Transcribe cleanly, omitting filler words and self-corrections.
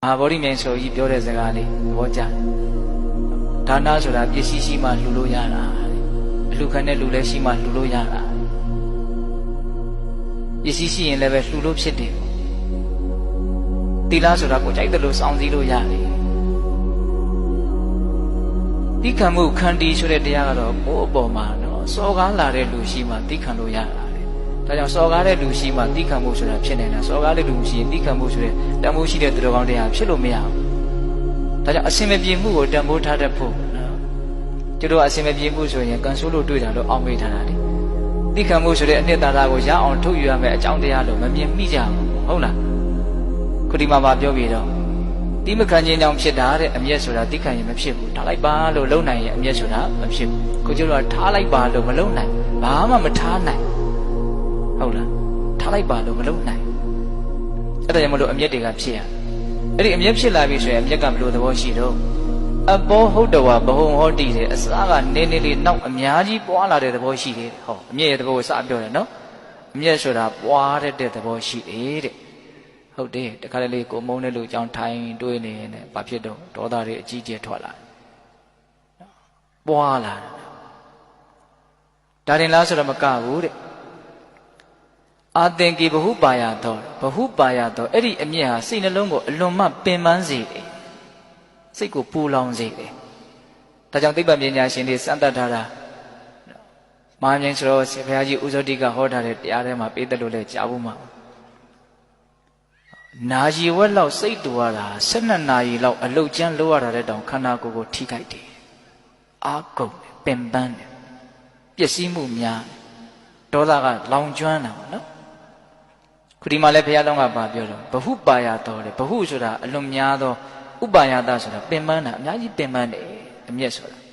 ဗောဓိမြိုင်ဆိုကြီးပြောတဲ့စကားလေးသဘောကျဒါနဆိုတာပစ္စည်းရှိမှလှူလို့ရတာအလှခံတဲ့လူလည်းရှိမှလှူလို့ရတာပစ္စည်းရှိရင်လည်းပဲလှူလို့ဖြစ်တယ်သီလဆိုတာကိုကြိုက်တယ်လို့စောင့်စည်းလို့ရတယ်တိခံမှုခန္တီဆိုတဲ့တရားကတော့ကိုယ့်အပေါ်မှာတော့စော်ကားလာတဲ့လူရှိမှတိခံလို့ရတာဒါကြောင့်စော်ကားတဲ့လူရှိမှတိခံမှုဆိုတာဖြစ်နေတာစော်ကားတဲ့လူရှိရင်တိခံမှုဆိုတဲ့တန်ဖိုးရှိတဲ့သူတော်ကောင်းတရားဖြစ်လို့မရဘူးဒါကြောင့်အစင်မပြေမှုကိုတန်ဖိုးထားတတ်ဖို့နော်ကျတို့အစင်မပြေမှုဆိုရင်ကန်ဆိုးလို့တွေ့တာလို့အောက်မေ့ထားတာလေတိခံမှုဆိုတဲ့အနှစ်သာရကိုရအောင်ထုတ်ယူရမယ်အကြောင်းတရားလို့မမြင်မိကြဘူးဟုတ်လားခုဒီမှာပြောပြီးတော့တိမခံခြင်းကြောင့်ဖြစ်တာတဲ့အမျက်ဆိုတာတိခံရင်မဖြစ်ဘူးထားလိုက်ပါလို့လုံနိုင်ရင်အမျက်ဆိုတာမဖြစ်ဘူးကိုကျတို့ကထားလိုက်ပါလို့မလုံနိုင်ဘာမှမထားနိုင်ဟုတ်လားထားလိုက်ပါလို့မလုပ်နိုင်အဲ့ဒါကြောင့်မလို့အမျက်တွေကဖြစ်ရအဲ့ဒီအမျက်ဖြစ်လာပြီဆိုရင်အမျက်ကဘယ်လိုသဘောရှိတော့အဘောဟုတ်တော်ဘဟုံဟောတိတဲ့အစားကနေနေလေးနောက်အများကြီးပွားလာတဲ့သဘောရှိတယ်ဟောအမျက်ရဲ့သဘောကိုစပြောတယ်နော်အမျက်ဆိုတာပွားတဲ့သဘောရှိတယ်တဲ့ဟုတ်တယ်တခါတလေကိုမုန်းတဲ့လူအကြောင်းထိုင်တွေးနေရင်ဘာဖြစ်တော့ဒေါသတွေအကြီးကျယ်ထွက်လာပွားလာဒါတင်လားဆိုတော့မကဘူးတဲ့အာသင်္ကေဘဟုပါယသောအဲ့ဒီအမျက်ဟာစိတ်နှလုံးကိုအလွန်မှပင်ပန်းစေတယ်စိတ်ကိုပူလောင်စေတယ်ဒါကြောင့်သိပ္ပံပညာရှင်တွေစမ်းသပ်ထားတာမဟာမြိုင်ဆိုတော့ဆရာဘုရားကြီးဥဇောတိကဟောထားတဲ့တရားထဲမှာပေးတယ်လို့လည်းကြားဖို့မှာနာရီဝက်လောက်စိတ်တူရတာ12နာရီလောက်အလုတ်ကျန်းလို့ရတာတဲ့တောင်ခန္ဓာကိုယ်ကိုထိခိုက်တယ်အာကုန်ပင်ပန်းတယ်ပျက်စီးမှုများဒေါသကလောင်ကျွမ်းတာပေါ့နော်ခုဒီမှာလည်းဘုရားလုံးကပြောတော့ဘဟုပါယသောဘဟုဆိုတာအလွန်များသောဥပါယတဆိုတာပင်ပန်းတာအများကြီးပင်ပန်းတယ်အမျက်ဆိုတာ